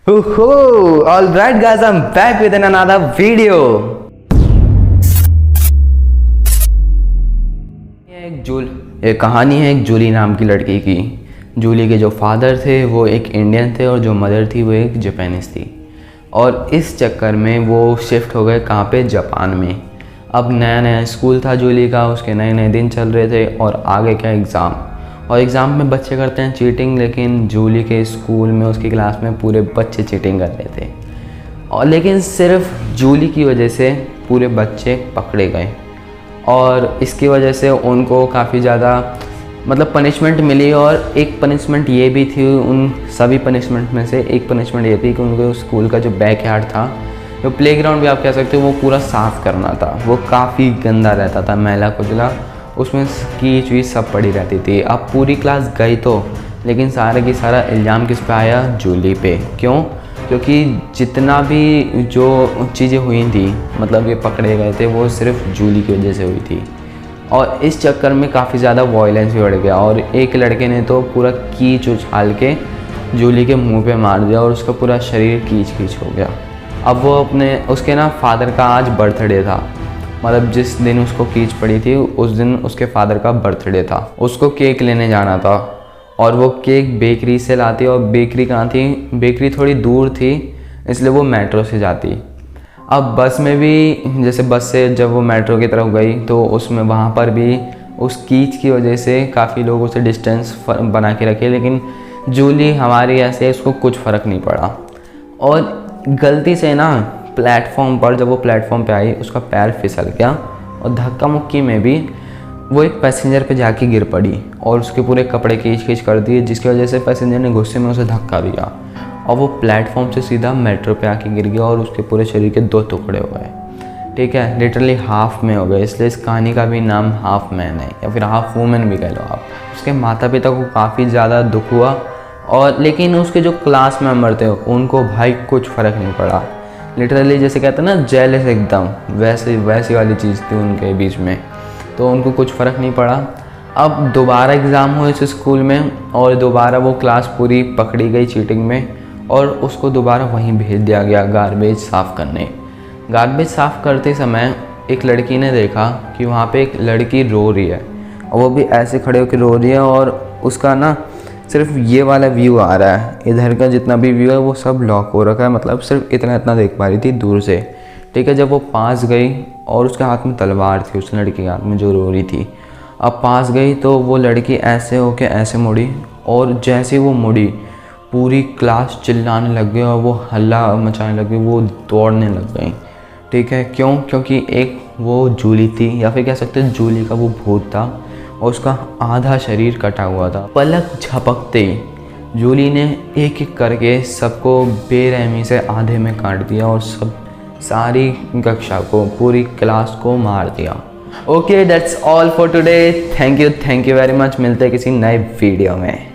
Alright guys, I'm back with another video. ये कहानी है एक जूली नाम की लड़की की। जूली के जो फादर थे वो एक इंडियन थे और जो मदर थी वो एक जापानीज थी। और इस चक्कर में वो शिफ्ट हो गए कहाँ पे, जापान में। अब नया नया स्कूल था जूली का, उसके नए नए दिन चल रहे थे और आगे क्या एग्ज़ाम। और एग्ज़ाम में बच्चे करते हैं चीटिंग, लेकिन जूली के स्कूल में उसकी क्लास में पूरे बच्चे चीटिंग कर रहे थे। और लेकिन सिर्फ जूली की वजह से पूरे बच्चे पकड़े गए और इसकी वजह से उनको काफ़ी ज़्यादा पनिशमेंट मिली। और एक पनिशमेंट ये भी थी, उन सभी पनिशमेंट में से एक पनिशमेंट ये थी कि उनको स्कूल का जो बैक यार्ड था, जो प्लेग्राउंड भी आप कह सकते हो, वो पूरा साफ़ करना था। वो काफ़ी गंदा रहता था, मैला कुचला, उसमें कीच वीच सब पड़ी रहती थी। अब पूरी क्लास गई तो, लेकिन सारे की सारा इल्ज़ाम किस पे आया, जूली पे। क्यों? क्योंकि जितना भी जो चीज़ें हुई थी, ये पकड़े गए थे, वो सिर्फ जूली की वजह से हुई थी। और इस चक्कर में काफ़ी ज़्यादा वायलेंस भी बढ़ गया और एक लड़के ने तो पूरा कीच उछाल के जूली के मुंह पे मार दिया और उसका पूरा शरीर कीच कीच हो गया। अब वो उसके फादर का आज बर्थडे था, जिस दिन उसको कीच पड़ी थी उस दिन उसके फादर का बर्थडे था। उसको केक लेने जाना था और वो केक बेकरी से लाती, और बेकरी कहाँ थी, बेकरी थोड़ी दूर थी, इसलिए वो मेट्रो से जाती। अब बस में भी, जैसे बस से जब वो मेट्रो की तरफ गई तो उसमें वहाँ पर भी उस कीच की वजह से काफ़ी लोग उसे डिस्टेंस बना के रखे, लेकिन जूली हमारी ऐसे उसको कुछ फ़र्क नहीं पड़ा। और गलती से प्लेटफॉर्म पर, जब वो प्लेटफॉर्म पे आई, उसका पैर फिसल गया और धक्का मुक्की में भी वो एक पैसेंजर पे जाके गिर पड़ी और उसके पूरे कपड़े खींच खींच कर दिए, जिसकी वजह से पैसेंजर ने गुस्से में उसे धक्का दिया और वो प्लेटफॉर्म से सीधा मेट्रो पे आके गिर गया और उसके पूरे शरीर के 2 टुकड़े हो गए। ठीक है, लिटरली हाफ में हो गए, इसलिए इस कहानी का भी नाम हाफ मैन है, या फिर हाफ वूमेन भी कह लो आप। उसके माता पिता को काफ़ी ज़्यादा दुख हुआ, और लेकिन उसके जो क्लास मेम्बर थे उनको भाई कुछ फ़र्क नहीं पड़ा। लिटरली जैसे कहते हैं ना, जेलस एकदम, वैसी वाली चीज़ थी उनके बीच में, तो उनको कुछ फ़र्क नहीं पड़ा। अब दोबारा एग्ज़ाम हुए इस स्कूल में और दोबारा वो क्लास पूरी पकड़ी गई चीटिंग में और उसको दोबारा वहीं भेज दिया गया गार्बेज साफ़ करने। गार्बेज साफ़ करते समय एक लड़की ने देखा कि वहाँ पे एक लड़की रो रही है, और वो भी ऐसे खड़े होकर रो रही है और उसका सिर्फ ये वाला व्यू आ रहा है, इधर का जितना भी व्यू है वो सब लॉक हो रखा है, सिर्फ इतना देख पा रही थी दूर से। ठीक है, जब वो पास गई और उसके हाथ में तलवार थी, उस लड़की के हाथ में जो रो रही थी। अब पास गई तो वो लड़की ऐसे होके ऐसे मुड़ी, और जैसे वो मुड़ी पूरी क्लास चिल्लाने लग गई और वो हल्ला मचाने लग गई, वो दौड़ने लग गई। ठीक है, क्यों? क्योंकि एक वो जूली थी, या फिर कह सकते हैं जूली का वो भूत था और उसका आधा शरीर कटा हुआ था। पलक झपकते ही जूली ने एक एक करके सबको बेरहमी से आधे में काट दिया और सारी कक्षा को, पूरी क्लास को मार दिया। Okay, that's all for today. Thank you very much. मिलते हैं किसी नए वीडियो में।